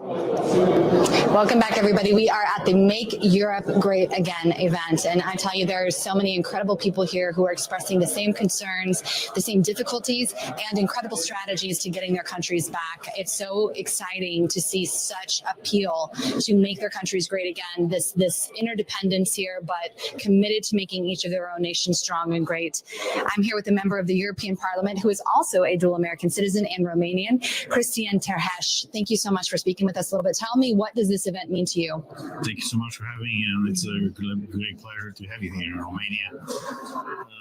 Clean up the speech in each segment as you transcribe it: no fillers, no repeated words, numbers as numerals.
Welcome back, everybody. We are at the Make Europe Great Again event, and I tell you, there are so many incredible people here who are expressing the same concerns, the same difficulties, and incredible strategies to getting their countries back. It's so exciting to see such appeal to make their countries great again, this interdependence here, but committed to making each of their own nations strong and great. I'm here with a member of the European Parliament who is also a dual American citizen and Romanian, Cristian Terheș. Thank you so much for speaking with us a little bit. Tell me, what does this event mean to you? Thank you so much for having me, and it's a great pleasure to have you here in Romania.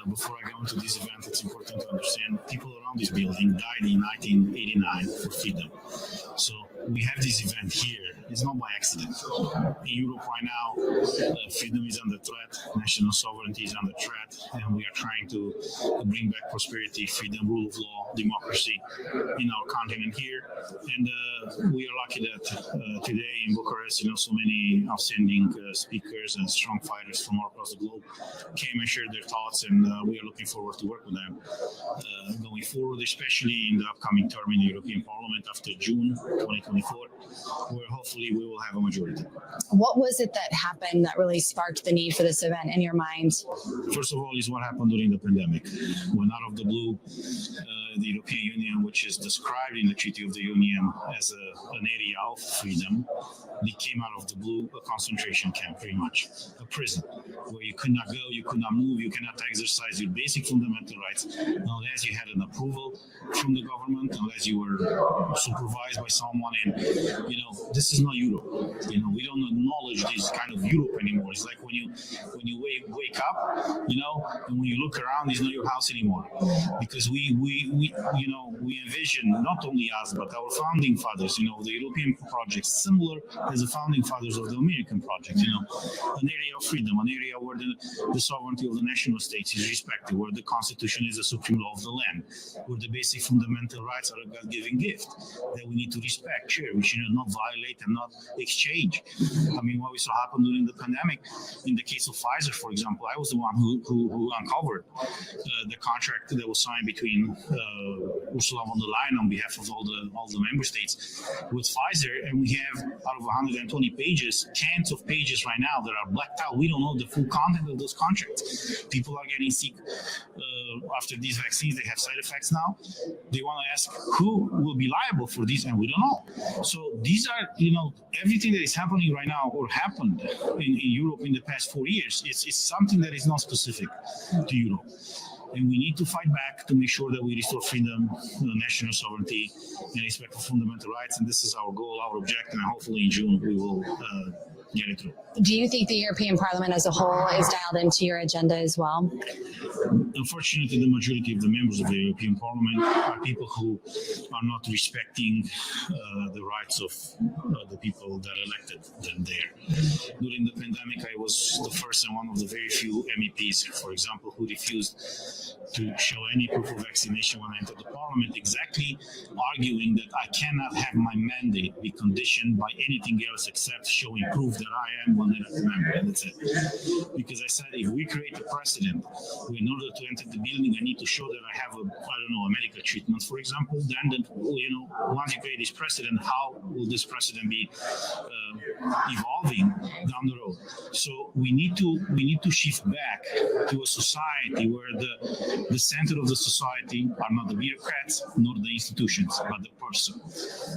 Before I go into this event, it's important to understand people around this building died in 1989 for freedom. So we have this event here. It's not by accident. In Europe right now, freedom is under threat, national sovereignty is under threat, and we are trying to bring back prosperity, freedom, rule of law, democracy in our continent here. And we are lucky that today in Bucharest, so many outstanding speakers and strong fighters from all across the globe came and shared their thoughts, and we are looking forward to work with them going forward, especially in the upcoming term in the European Parliament after June 2024, where hopefully we will have a majority. What was it that happened that really sparked the need for this event in your mind? First of all, is what happened during the pandemic, when out of the blue, the European Union, which is described in the Treaty of the Union as an area of freedom, became out of the blue a concentration camp, pretty much a prison, where you could not go, you could not move, you cannot exercise your basic fundamental rights unless you had an approval from the government, unless you were supervised by someone. And this is not Europe. We don't acknowledge this kind of Europe anymore. It's like when you wake up, and when you look around, it's not your house anymore, because we envision, not only us but our founding fathers, the European project, similar as the founding fathers of the American project, an area of freedom, an area where the sovereignty of the national states is respected, where the Constitution is the supreme law of the land, where the basic fundamental rights are a God-given gift that we need to respect, cherish, not violate and not exchange. I mean, what we saw happen during the pandemic, in the case of Pfizer, for example, I was the one who uncovered the contract that was signed between Ursula von der Leyen on behalf of all the member states with Pfizer, and we have, out of 120 pages, tens of pages right now that are blacked out. We don't know the full content of those contracts. People are getting sick after these vaccines. They have side effects now. They want to ask who will be liable for these, and we don't know. So these are, everything that is happening right now or happened in Europe in the past 4 years, it's something that is not specific to Europe. And we need to fight back to make sure that we restore freedom, national sovereignty, and respect for fundamental rights. And this is our goal, our objective, and hopefully in June we will get it through. Do you think the European Parliament as a whole is dialed into your agenda as well? Unfortunately, the majority of the members of the European Parliament are people who are not respecting the rights of the people that elected them there. During the pandemic, I was the first and one of the very few MEPs, for example, who refused to show any proof of vaccination when I entered the Parliament, exactly arguing that I cannot have my mandate be conditioned by anything else except showing proof that I am one elected member, and that's it. Because I said, if we create a precedent, in order to enter the building, I need to show that I have a medical treatment, for example. Then, once you create this precedent, how will this precedent be evolving down the road? So we need to shift back to a society where the center of the society are not the bureaucrats nor the institutions, but the person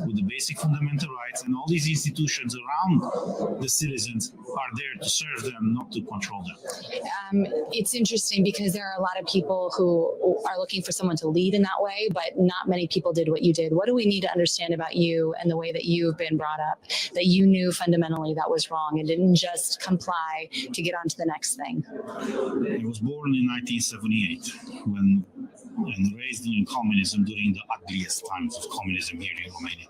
with the basic fundamental rights, and all these institutions around the citizens are there to serve them, not to control them. It's interesting because there are a lot of people who are looking for someone to lead in that way, but not many people did what you did. What do we need to understand about you and the way that you've been brought up, that you knew fundamentally that was wrong and didn't just comply to get on to the next thing? I was born in 1978 and raised in communism during the ugliest times of communism here in Romania.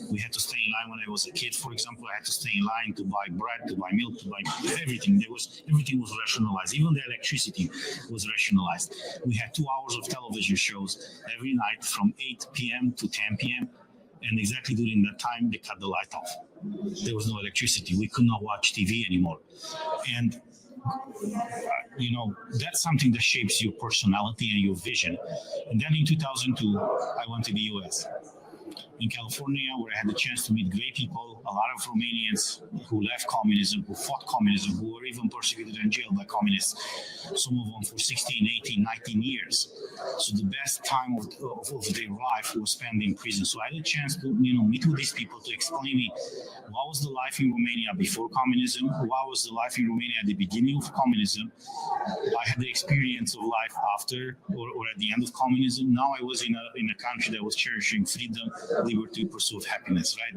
We had to stay in line when I was a kid. For example, I had to stay in line to buy bread, to buy milk, to buy everything. Everything was rationalized. Even the electricity was rationalized. We had 2 hours of television shows every night from 8 p.m. to 10 p.m. And exactly during that time, they cut the light off. There was no electricity. We could not watch TV anymore. And that's something that shapes your personality and your vision. And then in 2002, I went to the US. in California, where I had the chance to meet great people, a lot of Romanians who left communism, who fought communism, who were even persecuted and jailed by communists, some of them for 16, 18, 19 years. So the best time of their life was spent in prison. So I had a chance to meet with these people to explain me what was the life in Romania before communism, what was the life in Romania at the beginning of communism. I had the experience of life after or at the end of communism. Now I was in a country that was cherishing freedom, liberty, pursuit of happiness, right?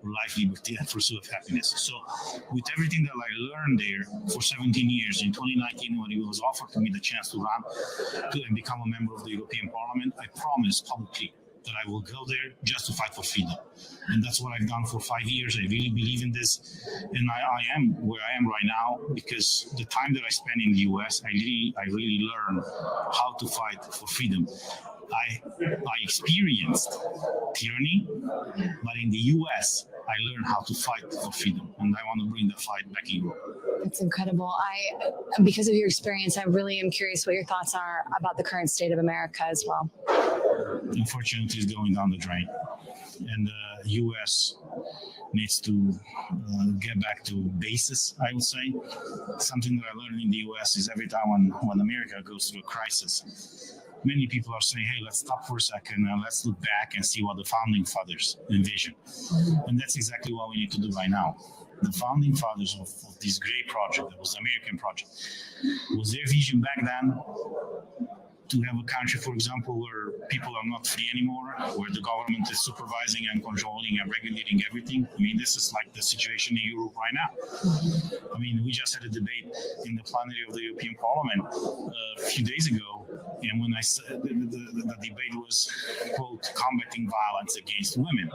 Life, liberty, and pursuit of happiness. So with everything that I learned there for 17 years, in 2019, when it was offered to me the chance to run and become a member of the European Parliament, I promised publicly that I will go there just to fight for freedom. And that's what I've done for 5 years. I really believe in this. And I am where I am right now because the time that I spent in the US, I really learned how to fight for freedom. I experienced tyranny, but in the US, I learned how to fight for freedom. And I want to bring the fight back in Europe. It's incredible. Because of your experience, I really am curious what your thoughts are about the current state of America as well. Unfortunately, it's going down the drain. And the U.S. needs to get back to basis, I would say. Something that I learned in the U.S. is every time when America goes through a crisis, many people are saying, hey, let's stop for a second and let's look back and see what the founding fathers envisioned. And that's exactly what we need to do right now. The founding fathers of this great project, that was the American project, was their vision back then to have a country, for example, where people are not free anymore, where the government is supervising and controlling and regulating everything. I mean, this is like the situation in Europe right now. I mean, we just had a debate in the plenary of the European Parliament a few days ago, and when I said the debate was, quote, combating violence against women.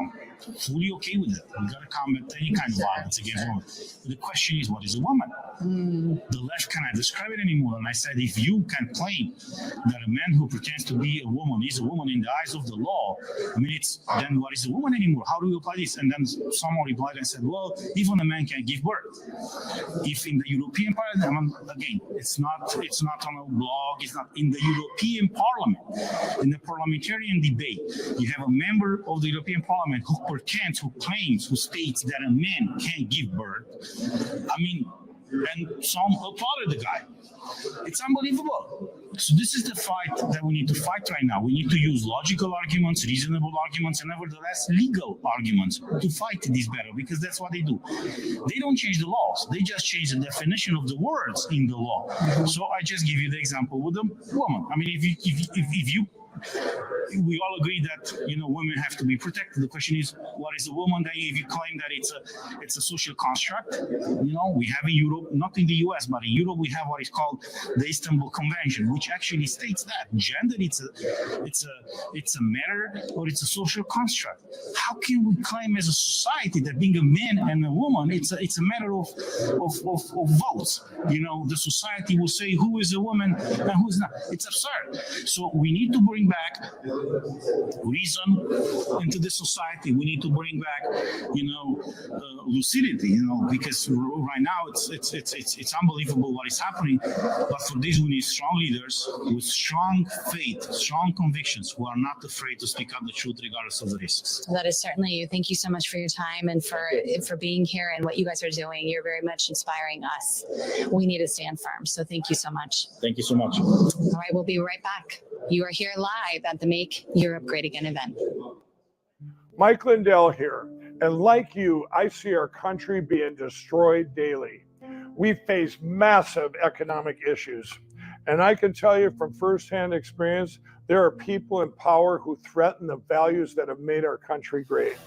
I'm fully okay with it. We got to combat any kind of violence against women. But the question is, what is a woman? The left cannot describe it anymore. And I said, if you can claim that a man who pretends to be a woman is a woman in the eyes of the law, I mean, then what is a woman anymore? How do we apply this? And then someone replied and said, well, even a man can give birth. If in the European Parliament, again, it's not on a blog, it's not in the European Parliament, in the parliamentarian debate, you have a member of the European Parliament who pretends, who claims, who states that a man can't give birth. I mean, and some applauded the guy. It's unbelievable. So this is the fight that we need to fight right now. We need to use logical arguments, reasonable arguments, and nevertheless legal arguments to fight this battle, because that's what they do. They don't change the laws. They just change the definition of the words in the law. So I just give you the example with a woman. I mean, if you we all agree that women have to be protected. The question is, what is a woman? That if you claim that it's a social construct, we have in Europe, not in the US, but in Europe we have what is called the Istanbul Convention, which actually states that gender it's a matter, or it's a social construct. How can we claim as a society that being a man and a woman it's a matter of votes? The society will say who is a woman and who is not. It's absurd. So we need to bring back reason into the society. We need to bring back, lucidity. Because right now it's unbelievable what is happening. But for this, we need strong leaders with strong faith, strong convictions, who are not afraid to speak out the truth regardless of the risks. That is certainly you. Thank you so much for your time and for being here and what you guys are doing. You're very much inspiring us. We need to stand firm. So thank you so much. Thank you so much. All right, we'll be right back. You are here live at the Make Europe Great Again event. Mike Lindell here. And like you, I see our country being destroyed daily. We face massive economic issues. And I can tell you from firsthand experience, there are people in power who threaten the values that have made our country great.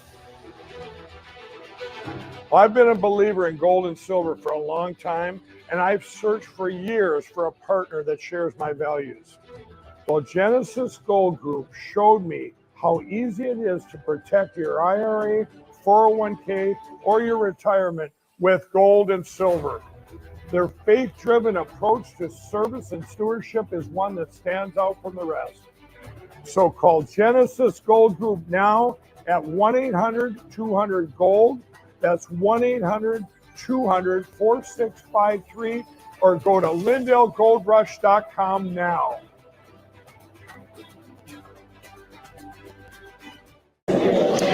Well, I've been a believer in gold and silver for a long time, and I've searched for years for a partner that shares my values. Well, Genesis Gold Group showed me how easy it is to protect your IRA, 401k, or your retirement with gold and silver. Their faith-driven approach to service and stewardship is one that stands out from the rest. So call Genesis Gold Group now at 1-800-200-GOLD. That's 1-800-200-4653, or go to LindellGoldRush.com now.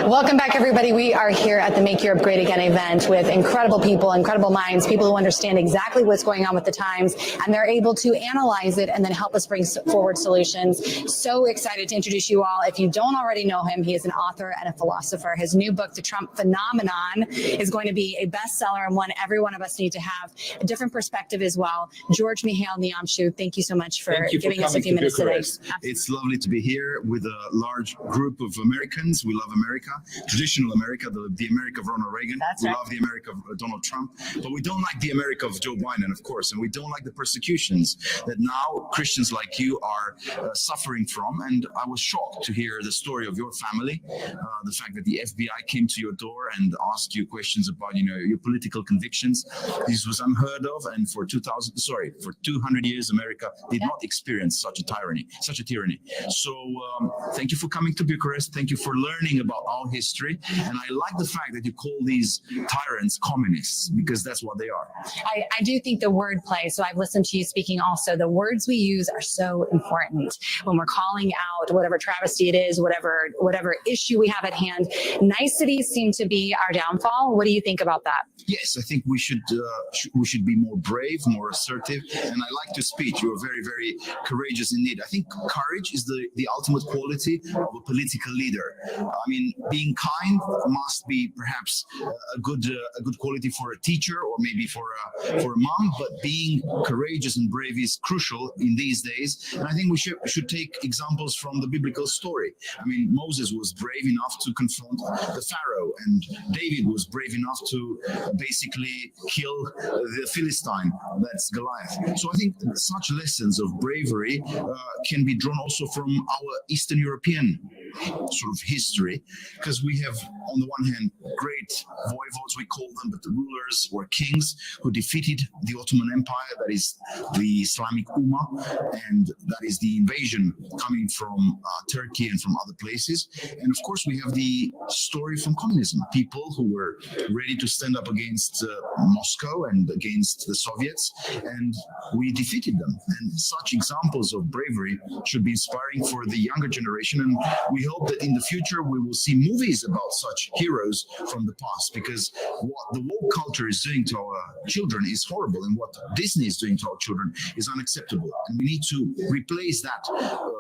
Welcome back, everybody. We are here at the Make Europe Great Again event with incredible people, incredible minds, people who understand exactly what's going on with the times, and they're able to analyze it and then help us bring forward solutions. So excited to introduce you all. If you don't already know him, he is an author and a philosopher. His new book, The Trump Phenomenon, is going to be a bestseller and one every one of us need to have a different perspective as well. George Mihail Niamshu, thank you so much for giving us a few minutes today. It's lovely to be here with a large group of Americans. We love America, traditional America, the America of Ronald Reagan. We love the America of Donald Trump, but we don't like the America of Joe Biden, of course, and we don't like the persecutions that now Christians like you are suffering from. And I was shocked to hear the story of your family, the fact that the FBI came to your door and asked you questions about, your political convictions. This was unheard of, and for 200 years, America did not experience such a tyranny. So thank you for coming to Bucharest. Thank you for learning about our history. And I like the fact that you call these tyrants communists, because that's what they are. I do think the wordplay, so I've listened to you speaking also, the words we use are so important when we're calling out whatever travesty it is, whatever issue we have at hand. Niceties seem to be our downfall. What do you think about that? Yes, I think we should be more brave, more assertive, and I like your speech. You're very, very courageous indeed. I think courage is the ultimate quality of a political leader. I mean, being kind must be perhaps a good quality for a teacher or maybe for a mom, but being courageous and brave is crucial in these days. And I think we should take examples from the biblical story. I mean, Moses was brave enough to confront the Pharaoh, and David was brave enough to basically kill the Philistine, that's Goliath. So I think such lessons of bravery can be drawn also from our Eastern European sort of history, because we have, on the one hand, great voivodes, we call them, but the rulers or kings who defeated the Ottoman Empire, that is the Islamic Ummah, and that is the invasion coming from Turkey and from other places. And of course, we have the story from communism, people who were ready to stand up against Moscow and against the Soviets, and we defeated them. And such examples of bravery should be inspiring for the younger generation, and we hope that in the future we will see movies about such heroes from the past, because what the woke culture is doing to our children is horrible, and what Disney is doing to our children is unacceptable. And we need to replace that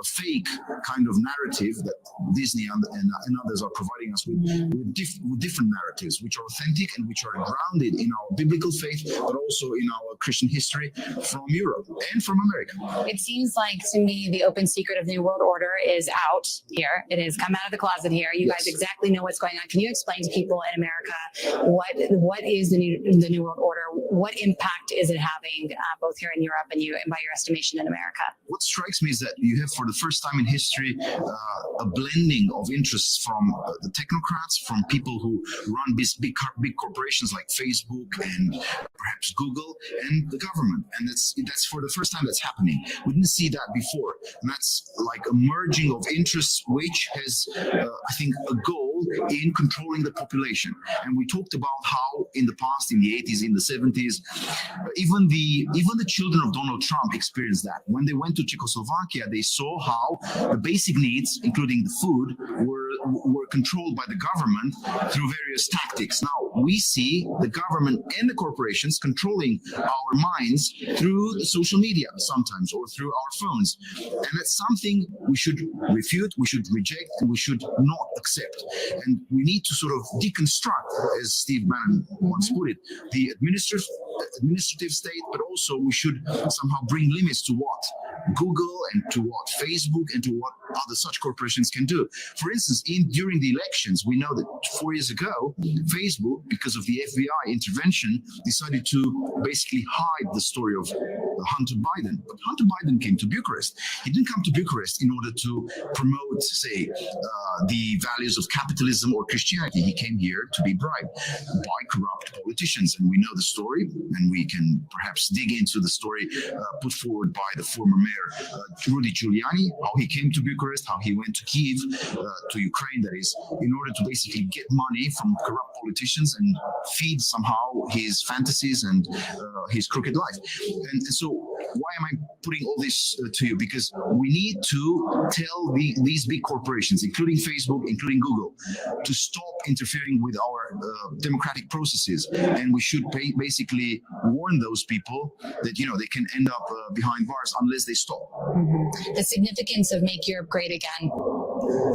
fake kind of narrative that Disney and others are providing us with different narratives, which are authentic and which are grounded in our biblical faith, but also in our Christian history from Europe and from America. It seems like, to me, the open secret of the New World Order is out here. It has come out of the closet here. You guys exactly know what's going on. Can you explain to people in America what is the New World Order? What impact is it having both here in Europe and by your estimation in America? What strikes me is that you have, for the first time in history, a blending of interests from the technocrats, from people who run big corporations like Facebook and perhaps Google, and the government. And that's for the first time that's happening. We didn't see that before. And that's like a merging of interests, which has, I think, a goal in controlling the population. And we talked about how in the past, in the 80s, in the 70s, even the children of Donald Trump experienced that. When they went to Czechoslovakia, they saw how the basic needs, including the food, were controlled by the government through various tactics. Now we see the government and the corporations controlling our minds through social media sometimes, or through our phones. And that's something we should refute, we should reject, and we should not accept. And we need to sort of deconstruct, as Steve Bannon once put it, the administrative state, but also we should somehow bring limits to what Google and to what Facebook and to what other such corporations can do. For instance, during the elections, we know that 4 years ago, Facebook, because of the FBI intervention, decided to basically hide the story of Hunter Biden. But Hunter Biden came to Bucharest. He didn't come to Bucharest in order to promote, say, the values of capitalism or Christianity. He came here to be bribed by corrupt politicians. And we know the story, and we can perhaps dig into the story put forward by the former mayor, Rudy Giuliani, how he came to Bucharest, how he went to Kyiv, to Ukraine, that is, in order to basically get money from corrupt politicians and feed somehow his fantasies and his crooked life. And so why am I putting all this to you? Because we need to tell these big corporations, including Facebook, including Google, to stop interfering with our democratic processes. And we should basically warn those people that, they can end up behind bars unless they stop. The significance of Make Europe Great Again.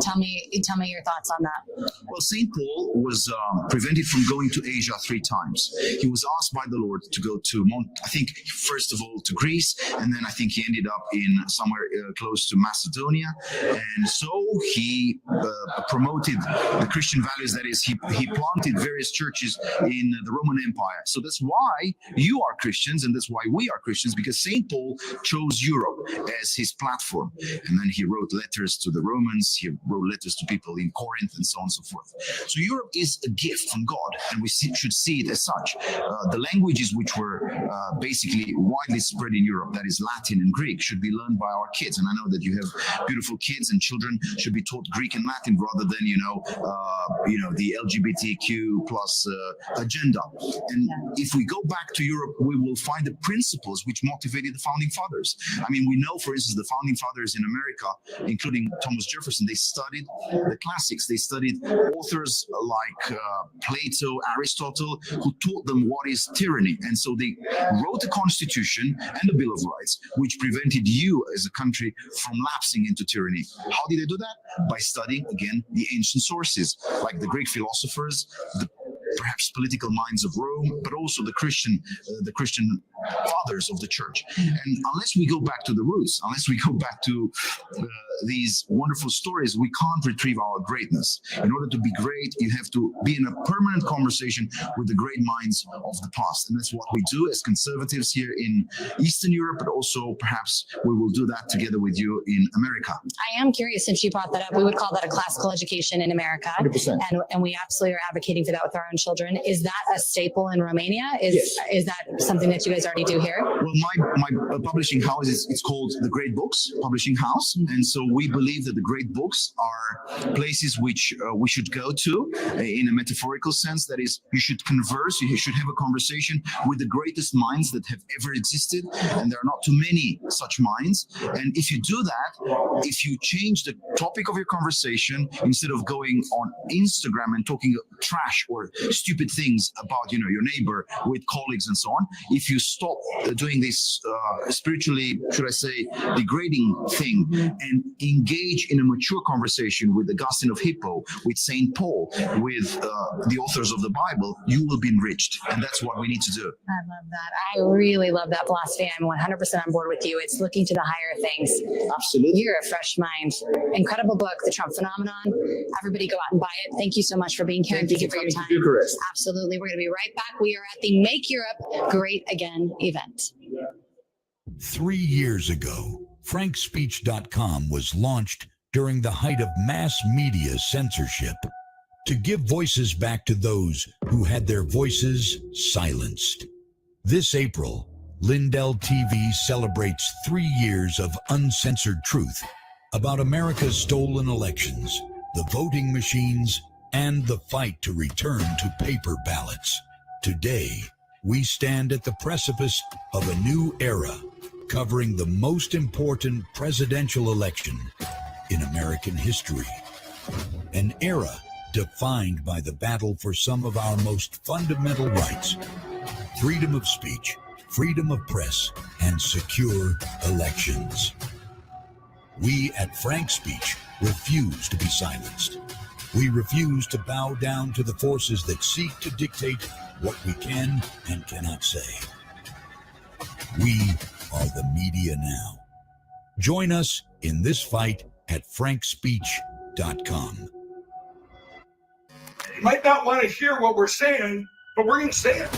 Tell me your thoughts on that. Well, St. Paul was prevented from going to Asia 3 times. He was asked by the Lord to go to, I think, first of all to Greece, and then I think he ended up in somewhere close to Macedonia. And so he promoted the Christian values. That is, he planted various churches in the Roman Empire. So that's why you are Christians, and that's why we are Christians, because St. Paul chose Europe as his platform. And then he wrote letters to the Romans, he wrote letters to people in Corinth, and so on and so forth. So Europe is a gift from God, and we should see it as such. The languages which were basically widely spread in Europe, that is Latin and Greek, should be learned by our kids. And I know that you have beautiful kids, and children should be taught Greek and Latin rather than, the LGBTQ plus agenda. And if we go back to Europe, we will find the principles which motivated the founding fathers. I mean, we know, for instance, the founding fathers in America, including Thomas Jefferson, they studied the classics. They studied authors like Plato, Aristotle, who taught them what is tyranny. And so they wrote a constitution and a Bill of Rights, which prevented you as a country from lapsing into tyranny. How did they do that? By studying, again, the ancient sources, like the Greek philosophers, the perhaps political minds of Rome, but also the Christian fathers of the church. And unless we go back to the roots, unless we go back to these wonderful stories, we can't retrieve our greatness. In order to be great, you have to be in a permanent conversation with the great minds of the past. And that's what we do as conservatives here in Eastern Europe, but also perhaps we will do that together with you in America. I am curious, since you brought that up, we would call that a classical education in America. 100%. And we absolutely are advocating for that with our own children. Is that a staple in Romania? Is that something that you guys already do here? Well, my publishing house it's called the Great Books Publishing House, and so we believe that the great books are places which we should go to in a metaphorical sense. That is, you should converse, you should have a conversation with the greatest minds that have ever existed, and there are not too many such minds. And if you do that, if you change the topic of your conversation, instead of going on Instagram and talking trash or stupid things about your neighbor with colleagues and so on, if you stop doing this spiritually, should I say, degrading thing, and engage in a mature conversation with Augustine of Hippo, with St. Paul, with the authors of the Bible, you will be enriched. And that's what we need to do. I love that. I really love that philosophy. I'm 100% on board with you. It's looking to the higher things. Absolutely. You're a fresh mind. Incredible book, The Trump Phenomenon. Everybody go out and buy it. Thank you so much for being here, and thank you for your time. Bucharest. Absolutely. We're going to be right back. We are at the Make Europe Great Again event. 3 years ago, frankspeech.com was launched during the height of mass media censorship to give voices back to those who had their voices silenced. This April, Lindell TV celebrates 3 years of uncensored truth about America's stolen elections, the voting machines, and the fight to return to paper ballots. Today, we stand at the precipice of a new era, covering the most important presidential election in American history. An era defined by the battle for some of our most fundamental rights: freedom of speech, freedom of press, and secure elections. We at Frank Speech refuse to be silenced. We refuse to bow down to the forces that seek to dictate what we can and cannot say. We are the media now. Join us in this fight at frankspeech.com. You might not want to hear what we're saying, but we're going to say it.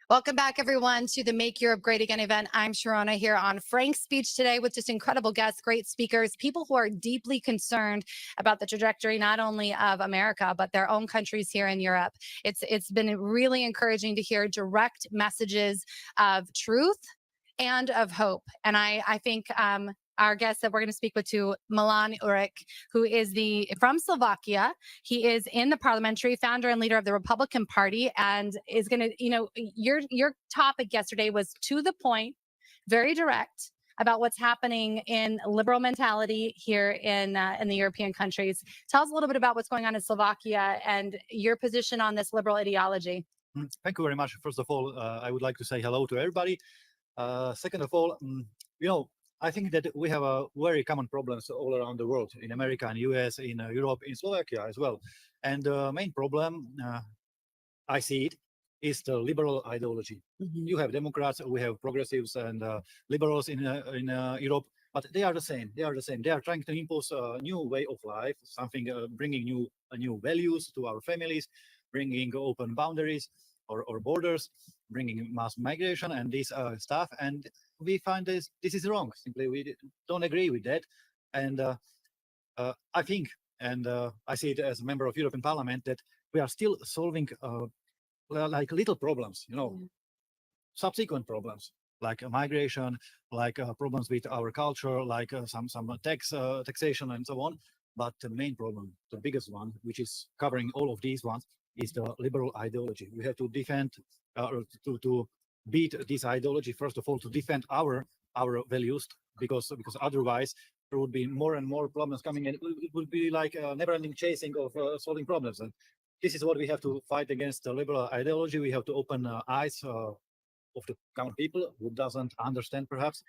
Welcome back, everyone, to the Make Europe Great Again event. I'm Sharona here on Frank's Speech today with just incredible guests, great speakers, people who are deeply concerned about the trajectory not only of America, but their own countries here in Europe. It's been really encouraging to hear direct messages of truth and of hope. And I think our guest that we're going to speak with to Milan Uric, who is from Slovakia. He is in the parliamentary, founder and leader of the Republican Party, and is going to, your topic yesterday was to the point, very direct about what's happening in liberal mentality here in the European countries. Tell us a little bit about what's going on in Slovakia and your position on this liberal ideology. Thank you very much. First of all, I would like to say hello to everybody. Second of all, I think that we have a very common problems all around the world, in America and US, in Europe, in Slovakia as well. And the main problem, I see it, is the liberal ideology. You have Democrats, we have progressives and liberals in Europe, but they are the same. They are the same. They are trying to impose a new way of life, something bringing new values to our families, bringing open boundaries or borders, bringing mass migration and this stuff. And we find this is wrong. Simply, we don't agree with that. And I think, and I see it as a member of European Parliament, that we are still solving like little problems, subsequent problems like migration, like problems with our culture, like some taxation and so on. But the main problem, the biggest one, which is covering all of these ones, is the liberal ideology. We have to defend, to beat this ideology. First of all, to defend our values, because otherwise there would be more and more problems coming, and it would be like a never-ending chasing of solving problems. And this is what we have to fight against, the liberal ideology. We have to open eyes of the common people who doesn't understand perhaps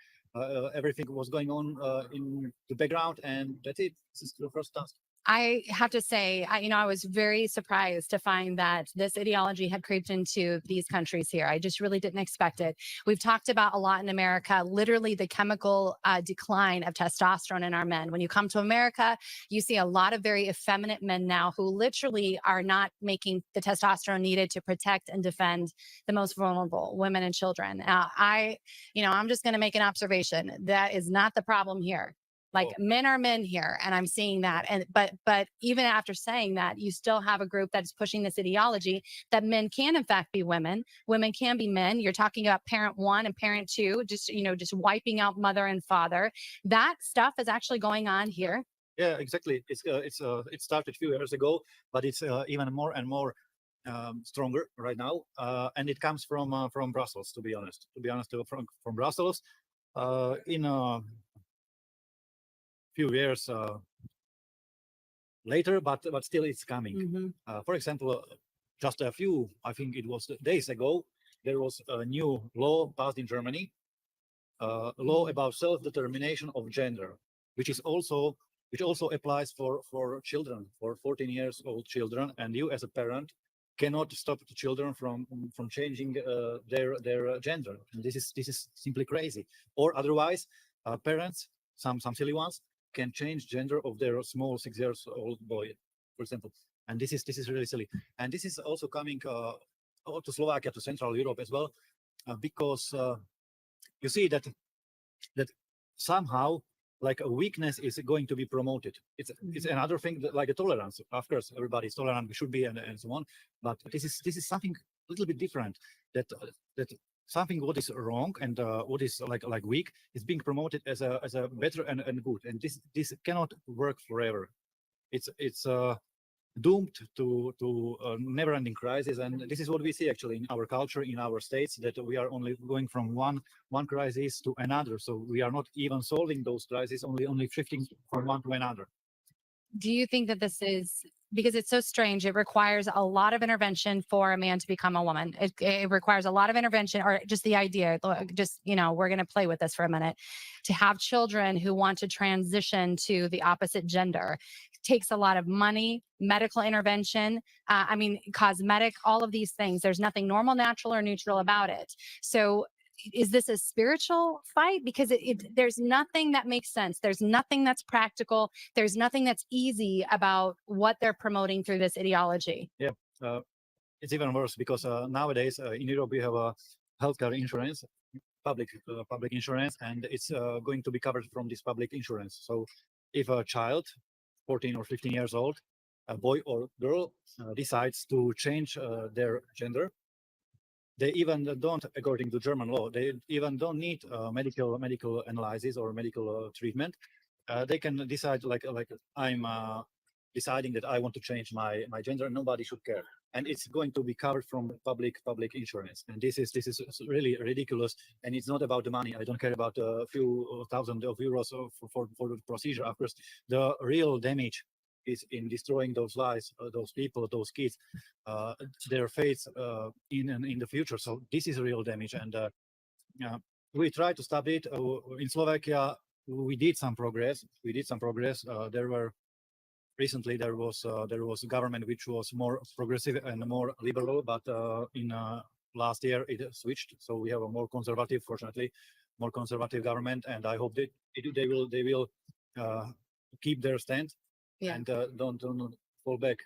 everything what's going on in the background, and that's it. This is the first task. I have to say, I was very surprised to find that this ideology had creeped into these countries here. I just really didn't expect it. We've talked about a lot in America, literally the chemical decline of testosterone in our men. When you come to America, you see a lot of very effeminate men now who literally are not making the testosterone needed to protect and defend the most vulnerable, women and children. I'm just going to make an observation. That is not the problem here. Like, men are men here, and I'm seeing that. And but even after saying that, you still have a group that's pushing this ideology that men can in fact be women, women can be men. You're talking about parent one and parent two, just wiping out mother and father. That stuff is actually going on here. Yeah, exactly. It started a few years ago, but it's even more and more stronger right now, and it comes from Brussels. To be honest, from Brussels, in few years later, but still it's coming. For example, just a few, I think it was days ago, there was a new law passed in Germany, law about self-determination of gender, which also applies for children, for 14 years old children, and you as a parent cannot stop the children from changing their gender. And this is simply crazy. Or otherwise, parents, some silly ones, can change gender of their small 6 years old boy, for example. And this is really silly. And this is also coming to Slovakia, to Central Europe as well, because you see that somehow like a weakness is going to be promoted. It's another thing that, like a tolerance. Of course, everybody is tolerant, we should be, and so on. But this is something a little bit different. That something what is wrong and what is like weak is being promoted as a better and good. And this cannot work forever. It's doomed to a never-ending crisis, and this is what we see actually in our culture, in our states, that we are only going from one crisis to another. So we are not even solving those crises, only shifting from one to another. Do you think that this is because it's so strange? It requires a lot of intervention for a man to become a woman. It requires a lot of intervention, or just the idea, we're going to play with this for a minute, to have children who want to transition to the opposite gender. It takes a lot of money, medical intervention, cosmetic, all of these things. There's nothing normal, natural, or neutral about it. So is this a spiritual fight? Because there's nothing that makes sense. There's nothing that's practical. There's nothing that's easy about what they're promoting through this ideology. Yeah, it's even worse because nowadays in Europe we have a healthcare insurance, public insurance, and it's going to be covered from this public insurance. So if a child, 14 or 15 years old, a boy or girl, decides to change their gender, They even don't, according to German law, they even don't need medical analysis or medical treatment. They can decide like I'm deciding that I want to change my gender, and nobody should care, and it's going to be covered from public insurance. And this is really ridiculous. And it's not about the money. I don't care about a few thousand of euros for the procedure. Of course, the real damage is in destroying those lives, those people, those kids, their fates in the future. So this is real damage, and we try to stop it. In Slovakia, we did some progress. Recently there was a government which was more progressive and more liberal, but in last year it switched. So we have a more conservative, fortunately, more conservative government, and I hope that they will keep their stand. Yeah. And don't fall back.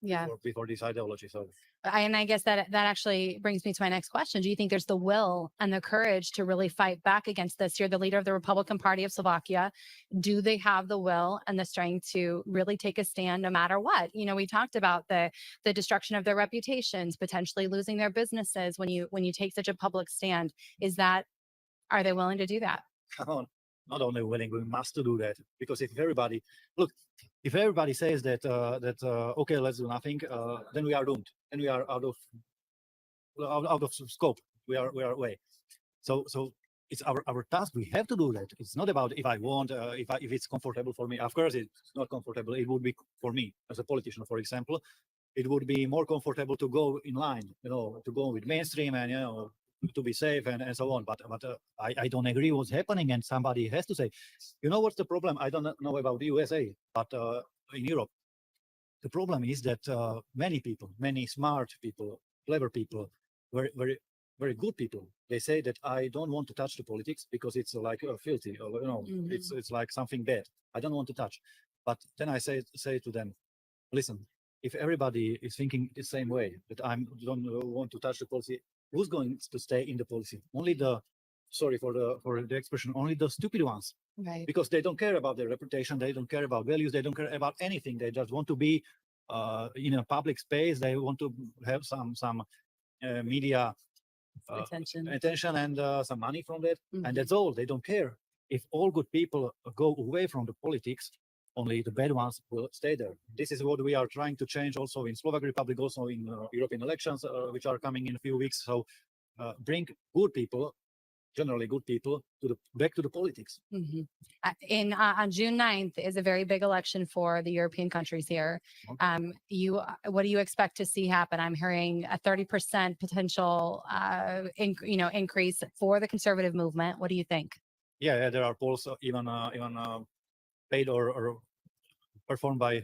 Yeah. Before this ideology. So. And I guess that actually brings me to my next question. Do you think there's the will and the courage to really fight back against this? You're the leader of the Republican Party of Slovakia. Do they have the will and the strength to really take a stand no matter what? You know, we talked about the destruction of their reputations, potentially losing their businesses when you take such a public stand. Are they willing to do that? Come on. Not only willing, we must do that, because if everybody says that okay, let's do nothing, then we are doomed, and we are out of scope. We are away. So it's our task. We have to do that. It's not about if I want, if it's comfortable for me. Of course, it's not comfortable. It would be for me as a politician, for example. It would be more comfortable to go in line, to go with mainstream and to be safe and so on. But I don't agree what's happening, and somebody has to say, what's the problem? I don't know about the USA, but in Europe, the problem is that many people, many smart people, clever people, very, very, very good people, they say that I don't want to touch the politics because it's like filthy, or it's like something bad. I don't want to touch. But then I say to them, listen, if everybody is thinking the same way, that I don't want to touch the policy, who's going to stay in the policy? Only sorry for the expression, only the stupid ones. Right. Because they don't care about their reputation, they don't care about values, they don't care about anything. They just want to be in a public space. They want to have some media attention and some money from that. Mm-hmm. And that's all. They don't care. If all good people go away from the politics, only the bad ones will stay there. This is what we are trying to change also in Slovak Republic, also in European elections, which are coming in a few weeks. So bring good people, generally good people, back to the politics. Mm-hmm. On June 9th is a very big election for the European countries here. What do you expect to see happen? I'm hearing a 30% potential increase for the conservative movement. What do you think? Yeah, there are polls even paid or performed by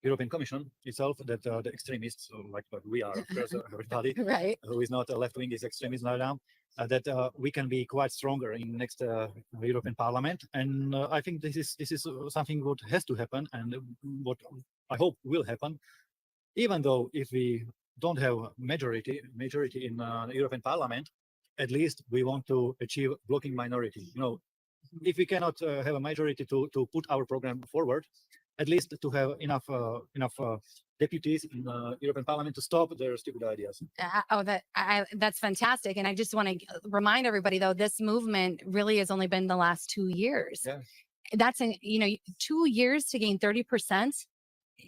European Commission itself that the extremists, like we are, of course, everybody right. Who is not a left-wing is extremist now, that we can be quite stronger in next European Parliament. And I think this is something what has to happen, and what I hope will happen. Even though if we don't have majority in European Parliament, at least we want to achieve blocking minority. If we cannot have a majority to put our program forward, at least to have enough deputies in the European Parliament to stop their stupid ideas. That's fantastic. And I just want to remind everybody, though, this movement really has only been the last 2 years. Yeah. That's 2 years to gain 30%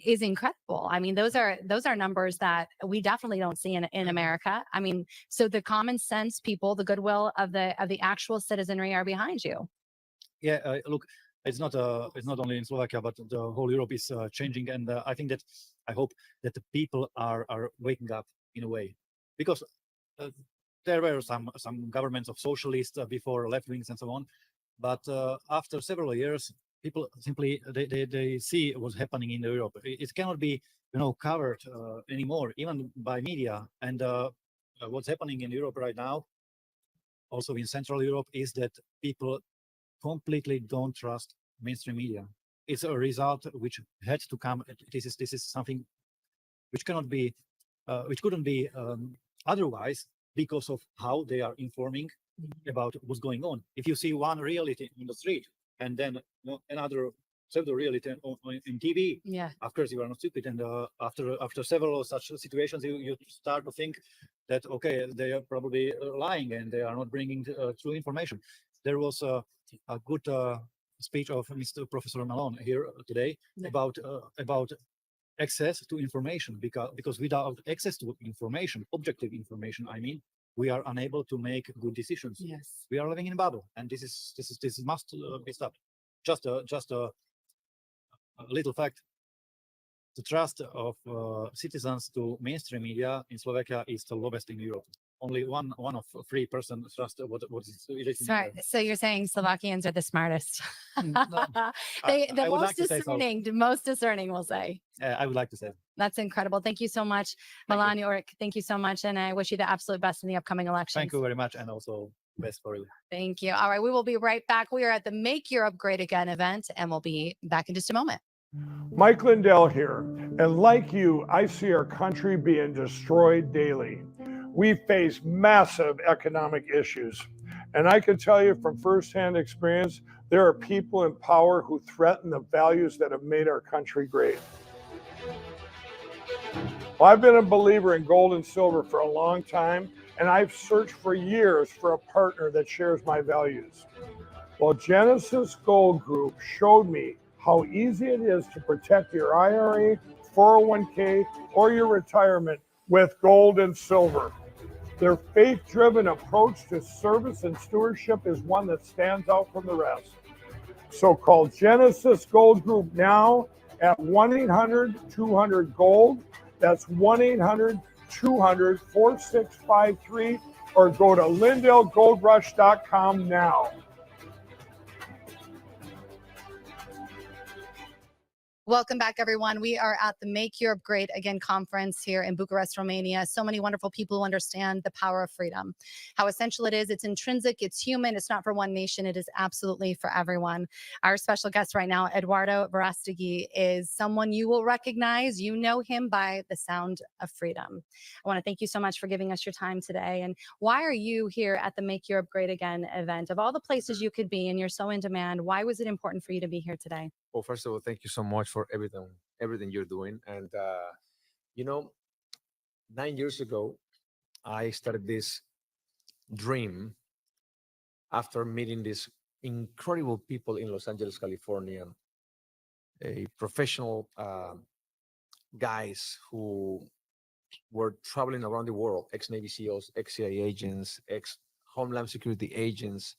is incredible. I mean, those are numbers that we definitely don't see in America. I mean, so the common sense people, the goodwill of the actual citizenry are behind you. Yeah, look, it's not only in Slovakia, but the whole Europe is changing, and I hope that the people are waking up in a way, because there were some governments of socialists before, left wings and so on, but after several years, people simply they see what's happening in Europe. It cannot be covered anymore, even by media. And what's happening in Europe right now, also in Central Europe, is that people completely don't trust mainstream media. It's a result which had to come. This is something which couldn't be otherwise, because of how they are informing about what's going on. If you see one reality in the street and then another pseudo reality in TV, yeah, of course you are not stupid. And after several such situations, you start to think that, okay, they are probably lying and they are not bringing true information. There was a good speech of Mr. Professor Malone here today about access to information, because without access to information, objective information, I mean, we are unable to make good decisions. Yes. We are living in a bubble, and this must be stopped. Just a little fact: the trust of citizens to mainstream media in Slovakia is the lowest in Europe. Only one of 3% trust what is written Smart. there. So you're saying Slovakians are the smartest. No, The I would most like to say so. most discerning, we'll say. I would like to say. That's incredible. Thank you so much, Thank you. Milan Yorick. Thank you so much. And I wish you the absolute best in the upcoming elections. Thank you very much, and also best for you. Thank you. All right. We will be right back. We are at the Make Europe Great Again event, and we'll be back in just a moment. Mike Lindell here, and like you, I see our country being destroyed daily. We face massive economic issues, and I can tell you from firsthand experience, there are people in power who threaten the values that have made our country great. Well, I've been a believer in gold and silver for a long time, and I've searched for years for a partner that shares my values. Well, Genesis Gold Group showed me how easy it is to protect your IRA, 401k, or your retirement with gold and silver. Their faith-driven approach to service and stewardship is one that stands out from the rest. So call Genesis Gold Group now at 1-800-200-GOLD. That's 1-800-200-4653, or go to LindellGoldRush.com now. Welcome back, everyone. We are at the Make Europe Great Again conference here in Bucharest, Romania. So many wonderful people who understand the power of freedom, how essential it is. It's intrinsic, it's human, it's not for one nation, it is absolutely for everyone. Our special guest right now, Eduardo Verastegui, is someone you will recognize. You know him by the sound of freedom. I want to thank you so much for giving us your time today. And why are you here at the Make Europe Great Again event? Of all the places you could be, and you're so in demand, why was it important for you to be here today? Well, first of all, thank you so much for everything you're doing. And 9 years ago, I started this dream after meeting these incredible people in Los Angeles, California, a professional guys who were traveling around the world, ex-Navy SEALs, ex-CIA agents, ex-Homeland Security agents,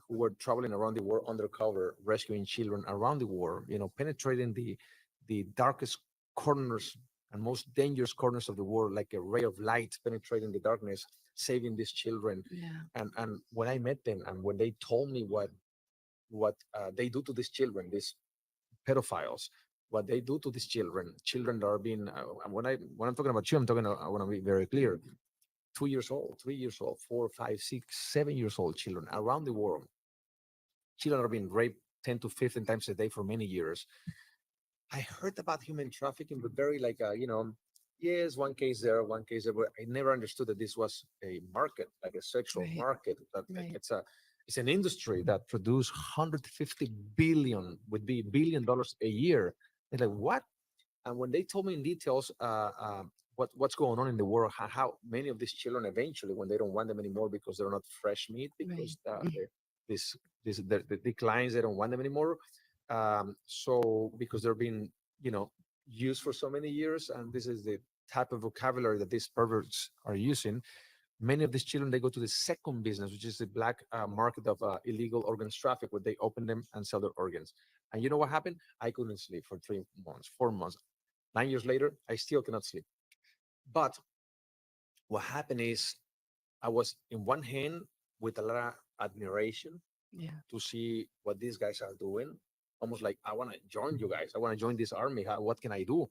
who were traveling around the world undercover, rescuing children around the world, penetrating the darkest corners and most dangerous corners of the world, like a ray of light penetrating the darkness, saving these children. Yeah. And when I met them, and when they told me what they do to these children, these pedophiles, what they do to these children that are being, when I'm talking about children, I want to be very clear. 2 years old, 3 years old, 4, 5, 6, 7 years old children around the world. Children are being raped 10 to 15 times a day for many years. I heard about human trafficking, but very yes, one case there, one case there, but I never understood that this was a market, like a sexual market. That it's an industry that produces $150 billion a year. They're like, what? And when they told me in details, what's going on in the world, how many of these children eventually, when they don't want them anymore because they're not fresh meat, because the clients, they don't want them anymore. So because they're being, used for so many years, and this is the type of vocabulary that these perverts are using. Many of these children, they go to the second business, which is the black market of illegal organs traffic, where they open them and sell their organs. And you know what happened? I couldn't sleep for 3 months, 4 months. 9 years later, I still cannot sleep. But what happened is, I was in one hand with a lot of admiration to see what these guys are doing. Almost like, I want to join you guys. I want to join this army. What can I do?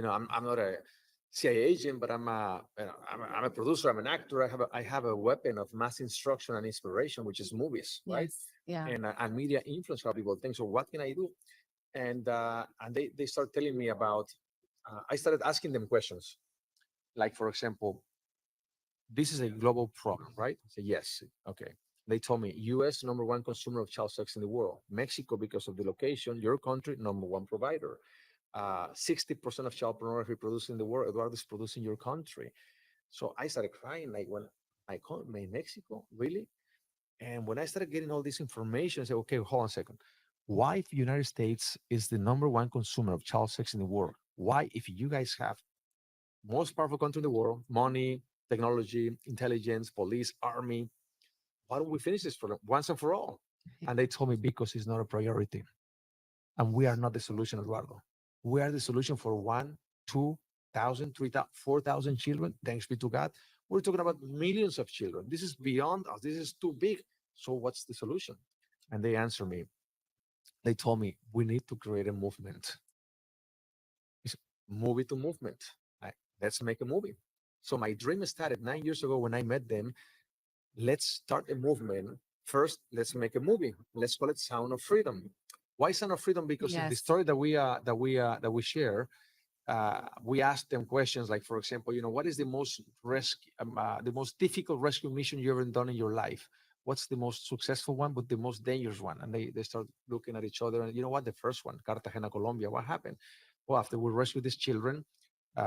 I'm not a CIA agent, but I'm a producer. I'm an actor. I have a weapon of mass instruction and inspiration, which is movies, right? Yeah. And media influence how people think. So what can I do? And they start telling me about. I started asking them questions, like, for example, this is a global problem, right? I said, yes. Okay. They told me, U.S. #1 consumer of child sex in the world. Mexico, because of the location, your country, #1 provider. 60% of child pornography produced in the world, Eduardo, is produced in your country. So I started crying like when I called my Mexico, really? And when I started getting all this information, I said, okay, hold on a second. Why, if the United States is the number one consumer of child sex in the world, why, if you guys have most powerful country in the world, money, technology, intelligence, police, army, why don't we finish this for once and for all? And they told me because it's not a priority. And we are not the solution, Eduardo. We are the solution for 1, 2,000, 3,000, 4,000 children. Thanks be to God. We're talking about millions of children. This is beyond us. This is too big. So what's the solution? And they answered me. They told me, we need to create a movement. It's movie to movement. Let's make a movie. So my dream started 9 years ago when I met them. Let's start a movement. First, let's make a movie. Let's call it Sound of Freedom. Why Sound of Freedom? Because in the Yes. story that we share, we asked them questions like, for example, what is the most difficult rescue mission you ever done in your life? What's the most successful one, but the most dangerous one? And they start looking at each other. And you know what? The first one, Cartagena, Colombia. What happened? Well, after we rescued these children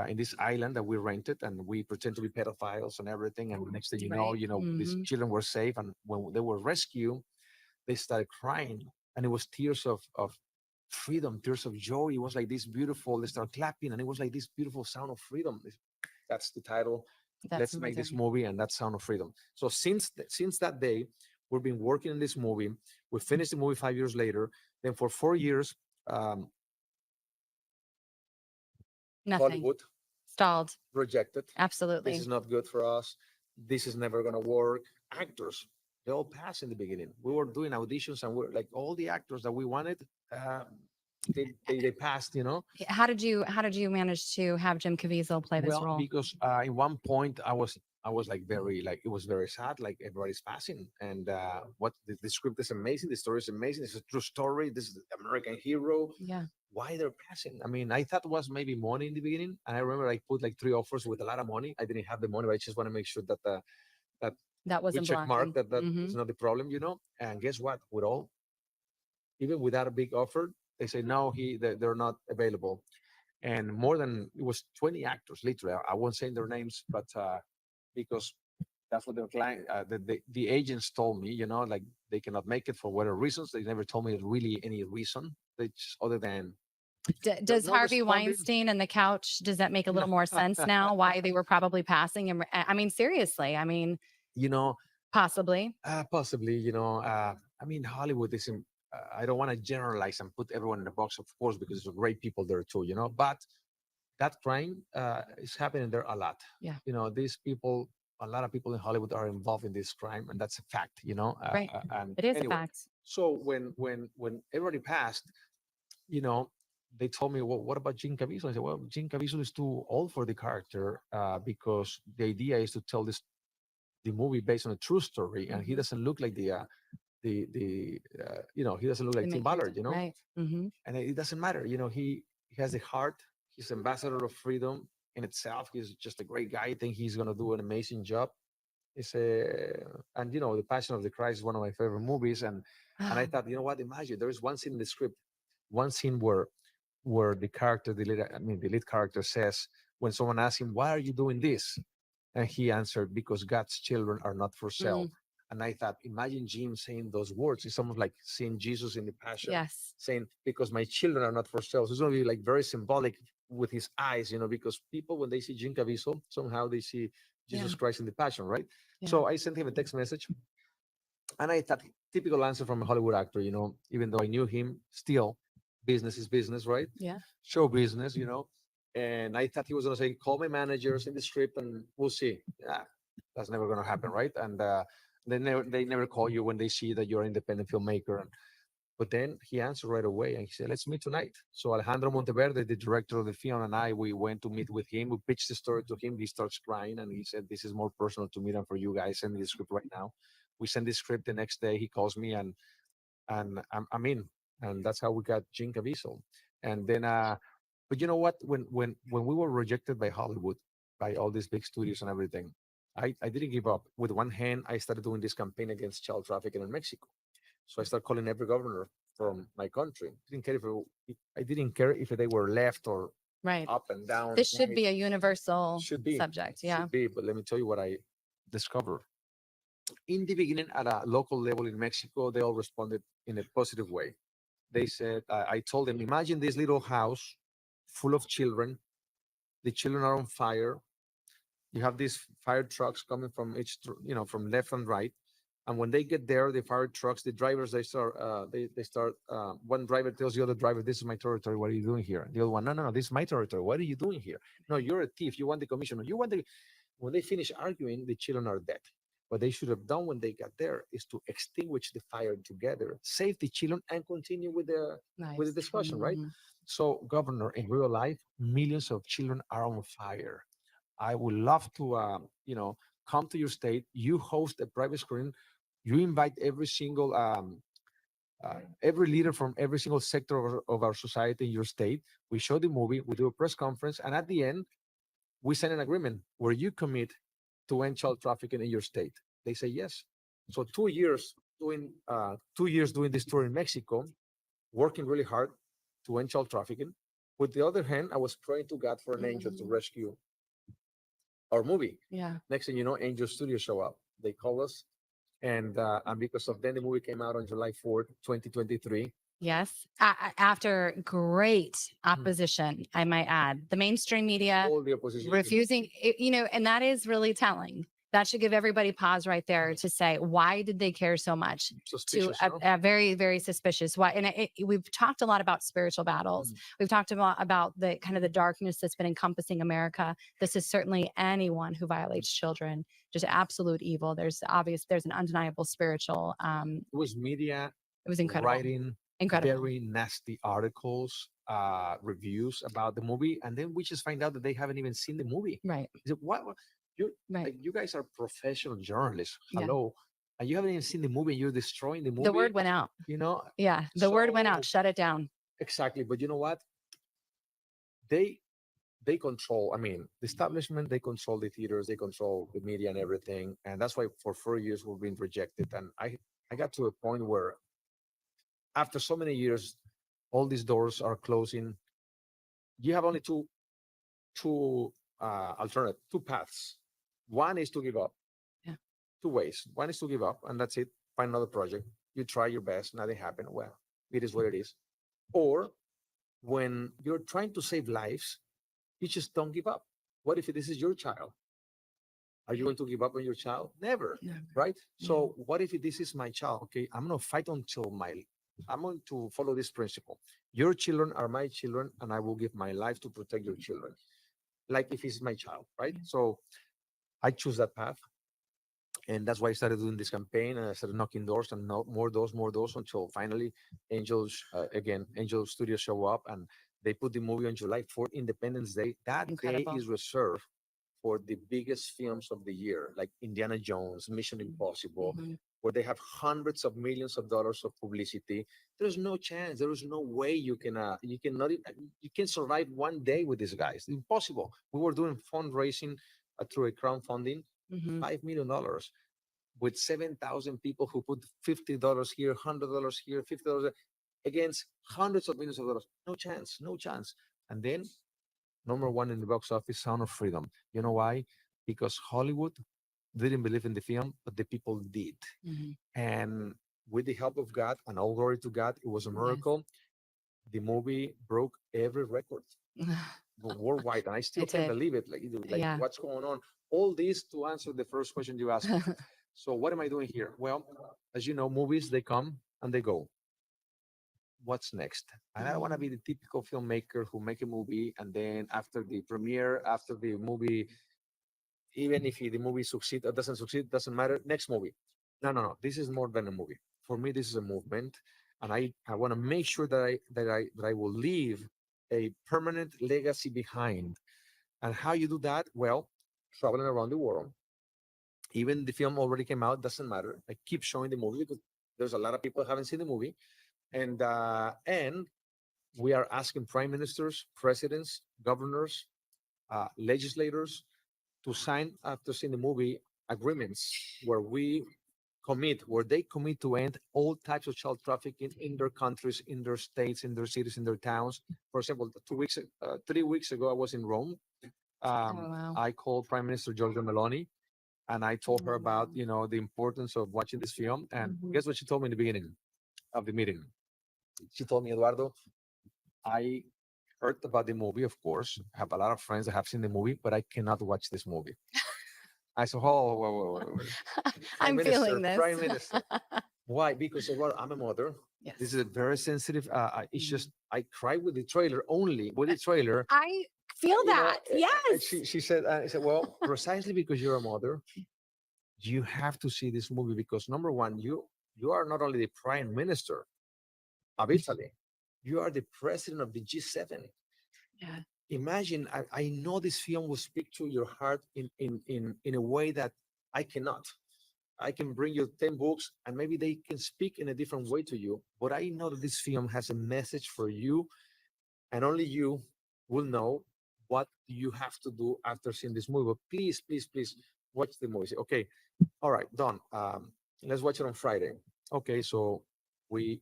in this island that we rented, and we pretend to be pedophiles and everything. And next thing you know, these children were safe. And when they were rescued, they started crying, and it was tears of freedom, tears of joy. It was like this beautiful. They started clapping, and it was like this beautiful sound of freedom. That's the title. Let's make this movie, and that's Sound of Freedom. So since that day, we've been working on this movie. We finished the movie 5 years later. Then for 4 years, Nothing. Hollywood Stalled. rejected. Absolutely. This is not good for us. This is never going to work. Actors, they all passed in the beginning. We were doing auditions, and we're like all the actors that we wanted, they passed. How did you manage to have Jim Caviezel play this role? Because in one point I was like it was very sad. Like everybody's passing, and what the script is amazing. The story is amazing. It's a true story. This is the American hero. Yeah. Why they're passing? I mean, I thought it was maybe money in the beginning, and I remember I put like 3 offers with a lot of money. I didn't have the money, but I just want to make sure that That wasn't check mark blocking. that is not the problem, And guess what? Even without a big offer, they say no, they're not available. And more than it was 20 actors, literally. I won't say their names, but because that's what their client, the agents told me, like they cannot make it for whatever reasons. They never told me really any reason, other than. Does no Harvey responding. Weinstein and the couch, does that make a little more sense now? Why they were probably passing? And I mean, seriously, possibly. Possibly, I mean, Hollywood is. I don't want to generalize and put everyone in the box, of course, because there's great people there too, But that crime is happening there a lot. Yeah. These people, a lot of people in Hollywood are involved in this crime, and that's a fact. Right. And It is anyway, a fact. So when everybody passed, they told me, well, what about Jim Caviezel? I said, well, Jim Caviezel is too old for the character because the idea is to tell the movie based on a true story, and he doesn't look like he doesn't look like Tim Ballard, Right. and it doesn't matter. He has a heart. He's ambassador of freedom in itself. He's just a great guy. I think he's going to do an amazing job. And The Passion of the Christ is one of my favorite movies. And I thought, what? Imagine there is one scene in the script, one scene where the lead character says, when someone asks him, why are you doing this? And he answered, because God's children are not for sale. And I thought, imagine Jim saying those words. It's almost like seeing Jesus in the Passion, saying, because my children are not for sale. So it's going to be like very symbolic with his eyes, because people, when they see Jim Caviezel, somehow they see Jesus Christ in the Passion, right? Yeah. So I sent him a text message, and I thought, typical answer from a Hollywood actor, even though I knew him, still, business is business, right? Yeah. Show business, And I thought he was going to say, call my managers in the script and we'll see. Yeah, that's never going to happen, right? And they never call you when they see that you're an independent filmmaker. But then he answered right away, and he said, let's meet tonight. So Alejandro Monteverde, the director of the film, and we went to meet with him. We pitched the story to him. He starts crying, and he said, this is more personal to me than for you guys. Send me the script right now. We send the script. The next day he calls me, and I'm in. And that's how we got Jim Caviezel. And then, but you know what? When we were rejected by Hollywood, by all these big studios and everything, I didn't give up. With one hand, I started doing this campaign against child trafficking in Mexico. So I started calling every governor from my country. I didn't care if they were left or Right. up and down. This should right? be a universal Should be. subject. Yeah. Should be, but let me tell you what I discovered. In the beginning, at a local level in Mexico, they all responded in a positive way. They said, I told them, imagine this little house full of children. The children are on fire. You have these fire trucks coming from from left and right. And when they get there, the fire trucks, the drivers, they start. One driver tells the other driver, "This is my territory. What are you doing here?" The other one, "No, this is my territory. What are you doing here? No, you're a thief. You want the commission. You want the." When they finish arguing, the children are dead. What they should have done when they got there is to extinguish the fire together, save the children, and continue with the discussion, right? Mhm. So, Governor, in real life, millions of children are on fire. I would love to, come to your state. You host a private screening. You invite every leader from every single sector of our society in your state. We show the movie. We do a press conference, and at the end, we sign an agreement where you commit to end child trafficking in your state. They say yes. So 2 years doing this tour in Mexico, working really hard to end child trafficking. With the other hand, I was praying to God for an angel to rescue our movie. Yeah. Next thing you know, Angel Studios show up. They call us, and because of then the movie came out on July 4th, 2023. Yes. After great opposition, I might add, the mainstream media All the opposition refusing, and that is really telling. That should give everybody pause right there to say, why did they care so much? suspicious. Very, very suspicious. Why? And we've talked a lot about spiritual battles. We've talked about the kind of the darkness that's been encompassing America. This is certainly anyone who violates children, just absolute evil. There's an undeniable spiritual. It was media. It was incredible. Writing Incredible. very nasty articles, reviews about the movie, and then we just find out that they haven't even seen the movie. Right. Is it, what? You Right. like, you guys are professional journalists. Yeah. Hello, and you haven't even seen the movie. You're destroying the movie. The word went out. Yeah. The word went out. Shut it down. Exactly. But you know what? They control. I mean, the establishment. They control the theaters. They control the media and everything. And that's why for 4 years we've been rejected. And I got to a point where, after so many years, all these doors are closing. You have only two paths. One is to give up. Yeah. 2 ways. One is to give up, and that's it. Find another project. You try your best, nothing happened. Well, it is what it is. Or when you're trying to save lives, you just don't give up. What if this is your child? Are you going to give up on your child? Never. Never. Right? So what if this is my child? Okay, I'm going to fight until I'm going to follow this principle. Your children are my children, and I will give my life to protect your children. Like if it's my child, right? So I choose that path. And that's why I started doing this campaign, and I started knocking doors and more doors until finally Angel Studios show up, and they put the movie on July 4th, Independence Day. That Incredible. day is reserved for the biggest films of the year, like Indiana Jones, Mission Impossible, where they have hundreds of millions of dollars of publicity. There's no chance. There is no way you can survive one day with these guys. Impossible. We were doing fundraising through a crowdfunding, $5 million, with 7,000 people who put $50 here, $100 here, $50 against hundreds of millions of dollars. No chance. No chance. And then number one in the box office, Sound of Freedom. You know why? Because Hollywood didn't believe in the film, but the people did. And with the help of God, and all glory to God, it was a miracle. The movie broke every record worldwide, and I still can't believe it. Like what's going on? All this to answer the first question you asked me. So what am I doing here? Well, as you know, movies, they come and they go. What's next? And I don't want to be the typical filmmaker who make a movie, and then after the premiere, after the movie, even if the movie succeeds or doesn't succeed, doesn't matter. Next movie. No. This is more than a movie. For me, this is a movement, and I want to make sure that I will leave a permanent legacy behind. And how you do that? Well, traveling around the world. Even the film already came out, doesn't matter. I keep showing the movie because there's a lot of people who haven't seen the movie. And we are asking prime ministers, presidents, governors, legislators to sign, after seeing the movie, agreements where we commit to end all types of child trafficking in their countries, in their states, in their cities, in their towns. For example, 3 weeks ago, I was in Rome. wow. I called Prime Minister Giorgia Meloni, and I told her about, the importance of watching this film. And guess what she told me in the beginning of the meeting? She told me, Eduardo, I heard about the movie, of course. I have a lot of friends that have seen the movie, but I cannot watch this movie. I said, oh, wait. I'm feeling this. Prime Minister. Why? Because well, I'm a mother. Yes. This is a very sensitive. It's just I cry with the trailer only with the trailer. I feel that. Yes. She said. I said, well, precisely because you're a mother, you have to see this movie because number one, you are not only the Prime Minister of Italy, you are the president of the G7. Yeah. Imagine, I know this film will speak to your heart in a way that I cannot. I can bring you 10 books and maybe they can speak in a different way to you. But I know that this film has a message for you and only you will know what you have to do after seeing this movie. But please watch the movie. Okay. All right, done. Let's watch it on Friday. Okay. So we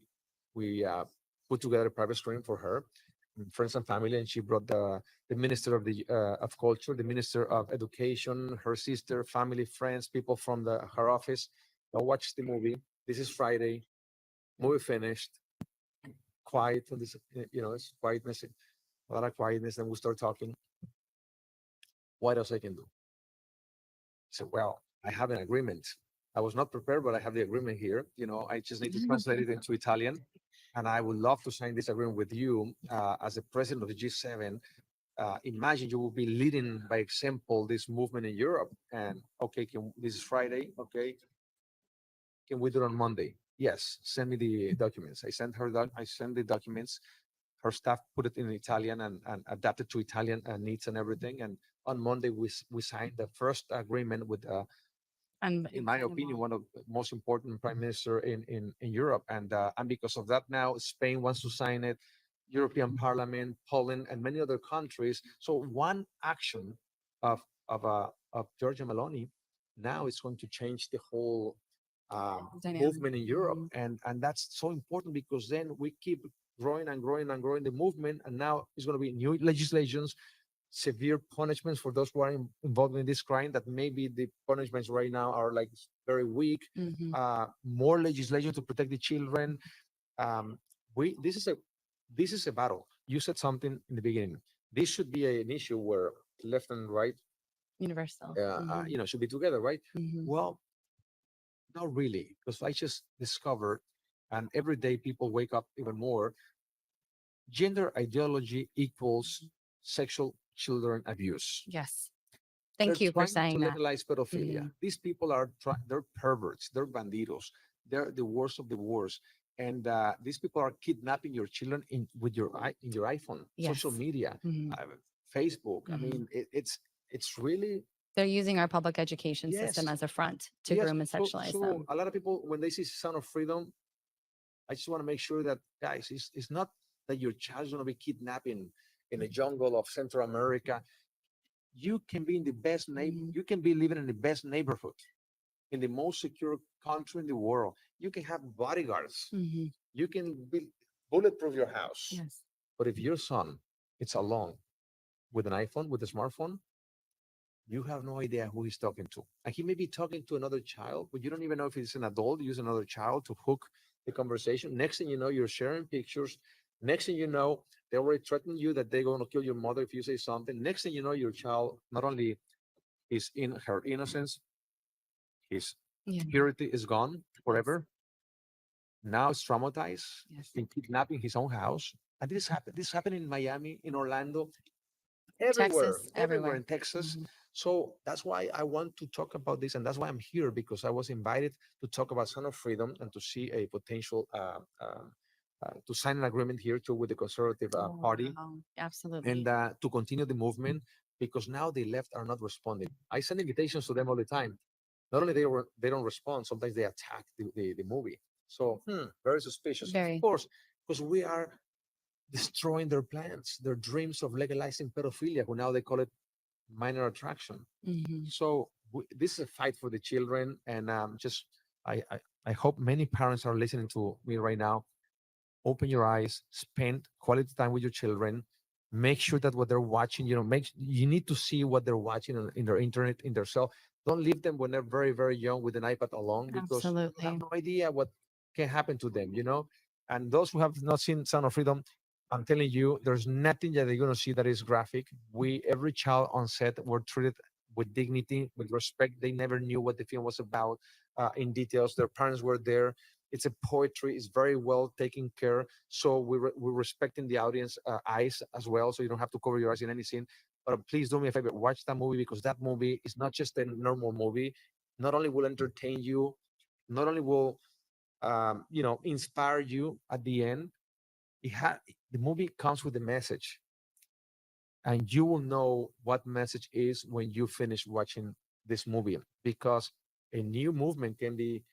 put together a private screening for her, friends and family, and she brought the minister of the of culture, the minister of education, her sister, family, friends, people from her office. I watched the movie. This is Friday. Movie finished. Quiet. This, it's quietness, a lot of quietness. And we start talking. What else I can do? I said, well, I have an agreement. I was not prepared, but I have the agreement here. I just need to translate it into Italian. And I would love to sign this agreement with you as the president of the G7. Imagine you will be leading by example this movement in Europe. And okay, this is Friday. Okay, can we do it on Monday? Yes, send me the documents. I sent the documents. Her staff put it in Italian and adapted to Italian needs and everything. And on Monday we signed the first agreement with. In my opinion, one of the most important prime minister in Europe. And because of that, now Spain wants to sign it, European Parliament, Poland, and many other countries. So one action of Giorgia Meloni now is going to change the whole movement in Europe. And that's so important because then we keep growing and growing and growing the movement. And now it's going to be new legislations, severe punishments for those who are involved in this crime that maybe the punishments right now are like very weak. More legislation to protect the children. This is a battle. You said something in the beginning. This should be an issue where left and right universal should be together, right? Mm-hmm. Well, not really, because I just discovered, and every day people wake up even more, gender ideology equals sexual children abuse. Yes. Thank you for saying that. Legalize pedophilia. These people they're perverts, they're bandidos, they're the worst of the worst. And these people are kidnapping your children in your iPhone, social media, Facebook. I mean, it's really. They're using our public education system as a front to groom and sexualize them. A lot of people, when they see Sound of Freedom, I just want to make sure that, guys, it's not that your child is going to be kidnapped in a jungle of Central America. You can be in the best you can be living in the best neighborhood, in the most secure country in the world. You can have bodyguards. You can be bulletproof your house. Yes. But if your son is alone with an iPhone, with a smartphone, you have no idea who he's talking to. And he may be talking to another child, but you don't even know if he's an adult. Use another child to hook the conversation. Next thing you know, you're sharing pictures. Next thing you know, they already threaten you that they're going to kill your mother if you say something. Next thing you know, your child not only is in her innocence, his purity is gone forever. Now it's traumatized, in kidnapping his own house. And this happened in Miami, in Orlando, everywhere in Texas. So that's why I want to talk about this. And that's why I'm here, because I was invited to talk about Sound of Freedom and to see a potential to sign an agreement here too with the Conservative Party. Wow. Absolutely. And to continue the movement, because now the left are not responding. I send invitations to them all the time. Not only they don't respond, sometimes they attack the movie. So very suspicious. Of course, because we are destroying their plans, their dreams of legalizing pedophilia, who now they call it minor attraction. So this is a fight for the children, and I hope many parents are listening to me right now. Open your eyes, spend quality time with your children. Make sure that what they're watching, you need to see what they're watching in their internet, in their cell. Don't leave them when they're very, very young with an iPad alone, because you have Absolutely. no idea what can happen to them. And those who have not seen Sound of Freedom, I'm telling you, there's nothing that they're going to see that is graphic. Every child on set were treated with dignity, with respect. They never knew what the film was about in details. Their parents were there. It's a poetry. It's very well taken care. So we're respecting the audience eyes as well. So you don't have to cover your eyes in any scene. But please do me a favor, watch that movie, because that movie is not just a normal movie. Not only will entertain you, not only will inspire you at the end. The movie comes with a message, and you will know what message is when you finish watching this movie, because a new movement can be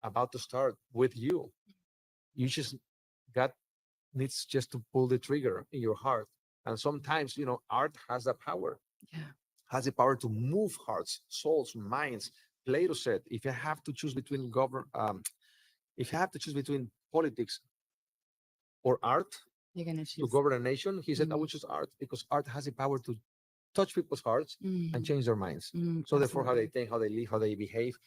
about to start with you. You just God needs just to pull the trigger in your heart. And sometimes, art has that power, Yeah. has the power to move hearts, souls, minds. Plato said, if you have to choose between if you have to choose between politics or art You're going to to choose. govern a nation, he said, I Mhm. would choose art, because art has the power to touch people's hearts and Mhm. change their minds. Mhm. So therefore, how they Absolutely. think, how they live, how they behave.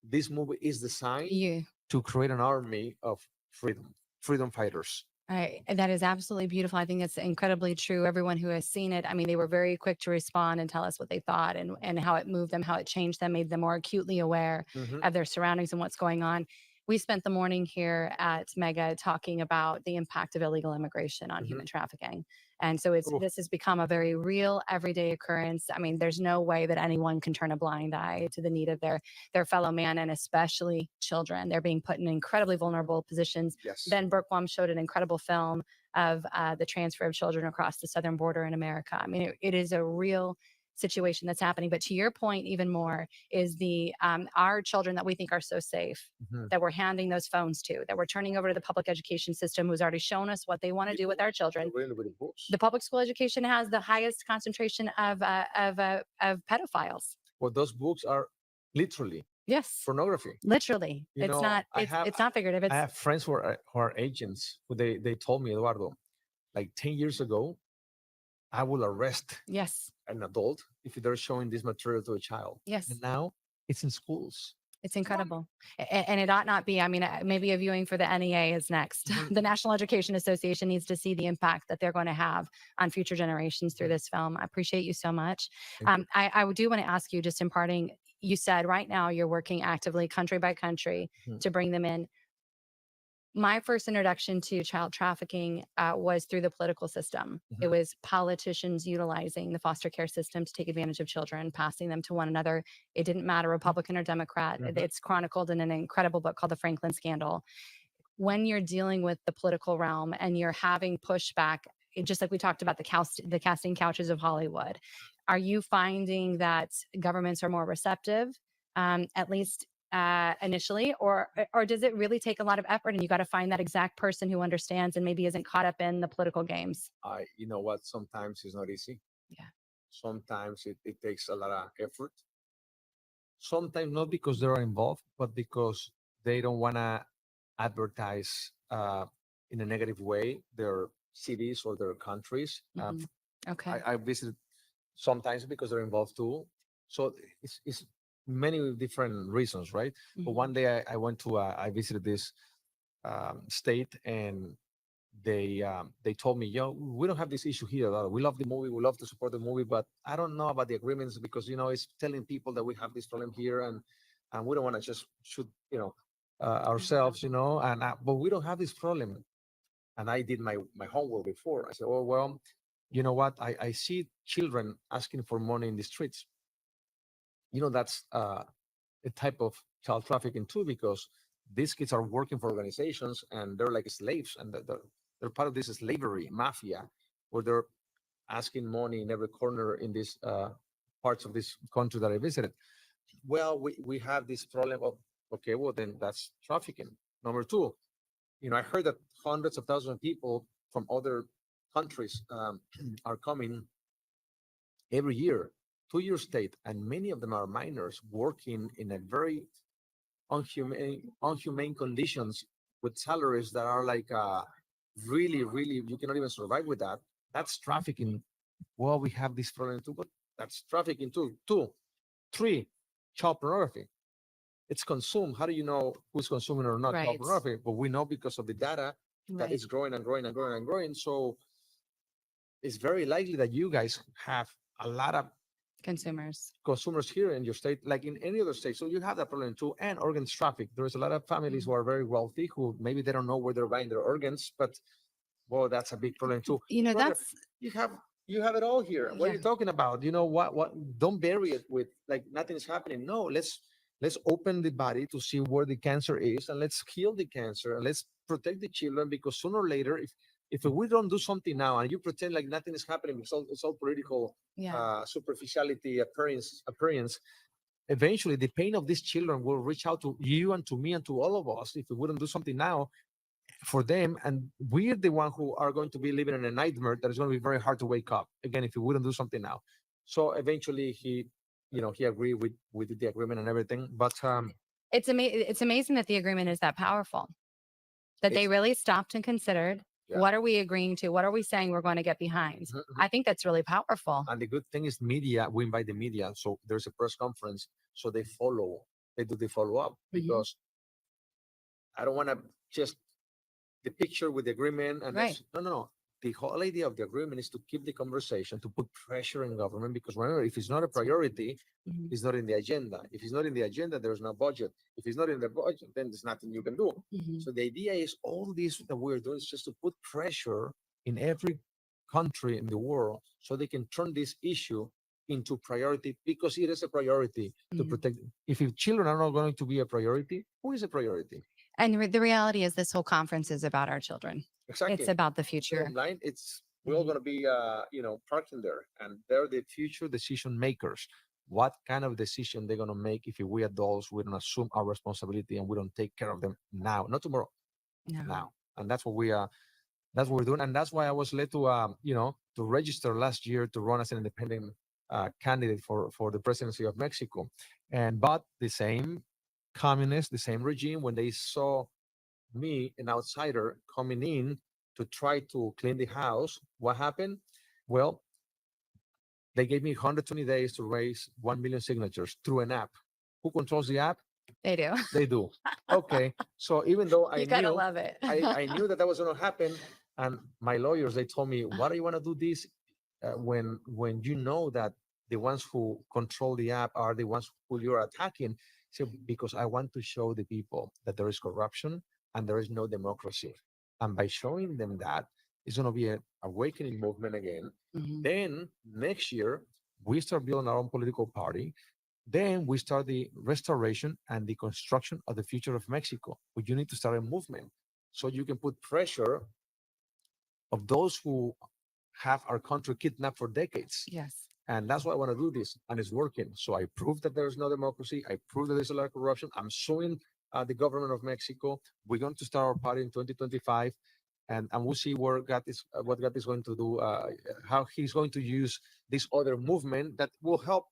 This movie is designed You. to create an army of freedom fighters. That is absolutely beautiful. I think it's incredibly true. Everyone who has seen it, I mean, they were very quick to respond and tell us what they thought and how it moved them, how it changed them, made them more acutely aware Mhm. of their surroundings and what's going on. We spent the morning here at Mega talking about the impact of illegal immigration on Mhm. human trafficking. And so Oof. this has become a very real everyday occurrence. I mean, there's no way that anyone can turn a blind eye to the need of their fellow man, and especially children. They're being put in incredibly vulnerable positions. Yes. Ben Bergquam showed an incredible film of the transfer of children across the southern border in America. I mean, it is a real situation that's happening. But to your point, even more is the our children that we think are so safe, Mhm. that we're handing those phones to, that we're turning over to the public education system, who's already shown us what they want to do with our children. The public school education has the highest concentration of pedophiles. Well, those books are literally Yes, pornography. literally. You It's know, not. I It's have it's not figurative. I It's have friends who are agents who they told me, Eduardo, like 10 years ago, I will arrest yes, an adult if they're showing this material to a child. yes. And now it's in schools. It's incredible. And it ought not be. I mean, maybe a viewing for the NEA is next. Mhm. The National Education Association needs to see the impact that they're going to have on future generations through Mhm. this film. I appreciate you so much. Thank you. I do want to ask you, just imparting, you said right now you're working actively country by country Mhm. to bring them in. My first introduction to child trafficking was through the political system. It Mhm. was politicians utilizing the foster care system to take advantage of children, passing them to one another. It didn't matter Republican or Democrat. Mhm. It's chronicled in an incredible book called The Franklin Scandal. When you're dealing with the political realm and you're having pushback, just like we talked about the casting couches of Hollywood, are you finding that governments are more receptive, at least initially, or does it really take a lot of effort and you got to find that exact person who understands and maybe isn't caught up in the political games? You know what? Sometimes it's not easy. Yeah. Sometimes it takes a lot of effort. Sometimes not because they're involved, but because they don't want to advertise in a negative way their cities or their countries. Mhm. Okay. I visit sometimes because they're involved too. So it's many different reasons, right? But Mhm. one day I went to I visited this state, and they told me, yo, we don't have this issue here. We love the movie, we love to support the movie, but I don't know about the agreements, because it's telling people that we have this problem here, and we don't want to just shoot ourselves, but we don't have this problem. And I did my homework before. I said, oh well, you know what? I see children asking for money in the streets. That's a type of child trafficking too, because these kids are working for organizations and they're like slaves, and they're part of this slavery mafia, where they're asking money in every corner in these parts of this country that I visited. Well, we have this problem of, okay, well then that's trafficking. Number two, I heard that hundreds of thousands of people from other countries are coming every year to your state, and many of them are minors working in a very unhumane conditions with salaries that are like really, really, you cannot even survive with that. That's trafficking. Well, we have this problem too, but that's trafficking too. Two, three, child pornography. It's consumed. How do you know who's consuming or not child Right. pornography? But we know because of the data that Right. it's growing and growing and growing and growing. So it's very likely that you guys have a lot of Consumers. consumers here in your state, like in any other state. So you have that problem too. And organs traffic. There's a lot of families who are very wealthy who maybe they don't know where they're buying their organs, but well, that's a big problem too. You know, Brother, that's you have it all here. What are you Yeah. talking about? You know what don't bury it with like nothing is happening. No, let's open the body to see where the cancer is and let's heal the cancer and let's protect the children because sooner or later if we don't do something now and you pretend like nothing is happening, it's all political yeah. superficiality appearance. Eventually the pain of these children will reach out to you and to me and to all of us if we wouldn't do something now for them, and we're the one who are going to be living in a nightmare that is going to be very hard to wake up again if we wouldn't do something now. So eventually he agreed with the agreement and everything, but It's amazing that the agreement is that powerful. That they It's- really stopped and considered Yeah. what are we agreeing to? What are we saying we're going to get behind? Mhm, mhm. I think that's really powerful. And the good thing is media, we invite the media. So there's a press conference. So they do the follow up because I don't want to just the picture with the agreement and Right. no. The whole idea of the agreement is to keep the conversation, to put pressure on government because remember, if it's not a priority, Mhm. it's not in the agenda. If it's not in the agenda, there's no budget. If it's not in the budget, then there's nothing you can do. Mhm. So the idea is all this that we're doing is just to put pressure in every country in the world so they can turn this issue into priority because it is a priority to Mhm. protect. If your children are not going to be a priority, who is a priority? And the reality is, this whole conference is about our children. Exactly. It's about the Bottom future. line, we're all Mhm. going to be parking there and they're the future decision makers. What kind of decision they're going to make if we adults we don't assume our responsibility and we don't take care of them now, not tomorrow, No. now. And that's what we're doing, and that's why I was led to to register last year to run as an independent candidate for the presidency of Mexico. And but the same communists, the same regime, when they saw me, an outsider, coming in to try to clean the house, what happened? Well, they gave me 120 days to raise 1 million signatures through an app. Who controls the app? They do. They do. Okay. So even though You gotta love it. I knew that was going to happen, and my lawyers, they told me, why do you want to do this when you know that the ones who control the app are the ones who you're attacking? So because I want to show the people that there is corruption and there is no democracy. And by showing them that, it's going to be an awakening movement again. Mhm. Then next year, we start building our own political party. Then we start the restoration and the construction of the future of Mexico. But you need to start a movement so you can put pressure of those who have our country kidnapped for decades. Yes. And that's why I want to do this, and it's working. So I prove that there's no democracy. I prove that there's a lot of corruption. I'm suing the government of Mexico. We're going to start our party in 2025, and we'll see where God is, what God is going to do, how He's going to use this other movement that will help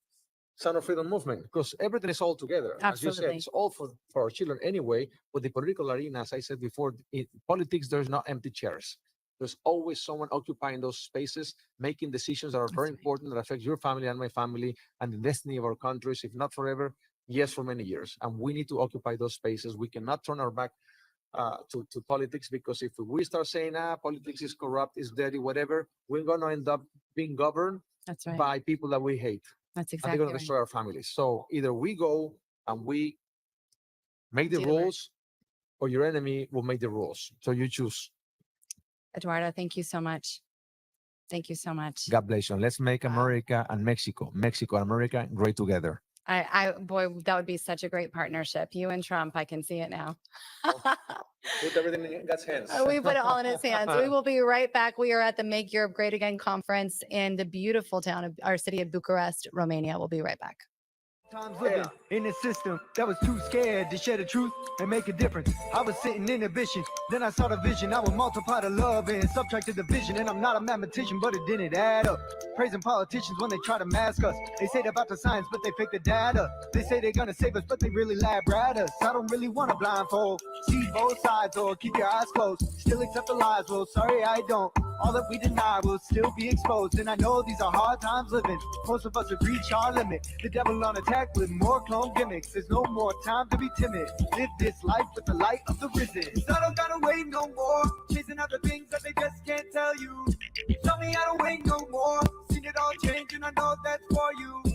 Son of Freedom movement, because everything is all together. As you said, Absolutely. it's all for our children anyway. But the political arena, as I said before, in politics, there's no empty chairs. There's always someone occupying those spaces, making decisions that are very That's right. important, that affect your family and my family and the destiny of our countries, if not forever, yes, for many years. And we need to occupy those spaces. We cannot turn our back to politics, because if we start saying, politics is corrupt, is dirty, whatever, we're going to end up being governed That's right. by people that we hate. That's And they're exactly going to right. destroy our families. So either we go and we make the Do the work. rules, or your enemy will make the rules. So you choose. Eduardo, thank you so much. Thank you so much. God bless you. And let's make Wow. America and Mexico and America great together. Boy, that would be such a great partnership. You and Trump, I can see it now. Put everything in God's hands. We put it all in his hands. We will be right back. We are at the Make Europe Great Again conference in the beautiful town of our city of Bucharest, Romania. We'll be right back. Times living in a system that was too scared to share the truth and make a difference. I was sitting in a vision, then I saw the vision. I would multiply the love and subtract the division. And I'm not a mathematician, but it didn't add up. Praising politicians when they try to mask us. They say they're about the science, but they fake the data. They say they're gonna save us, but they really lab rat us. I don't really want to blindfold. See both sides or keep your eyes closed. Still accept the lies. Well, sorry, I don't. All that we deny will still be exposed. And I know these are hard times living. Most of us have reached our limit. The devil on attack with more clone gimmicks. There's no more time to be timid. Live this life with the light of the risen. So I don't gotta wait no more. Chasing after things that they just can't tell you. Tell me I don't wait no more. Seen it all change and I know that's for you.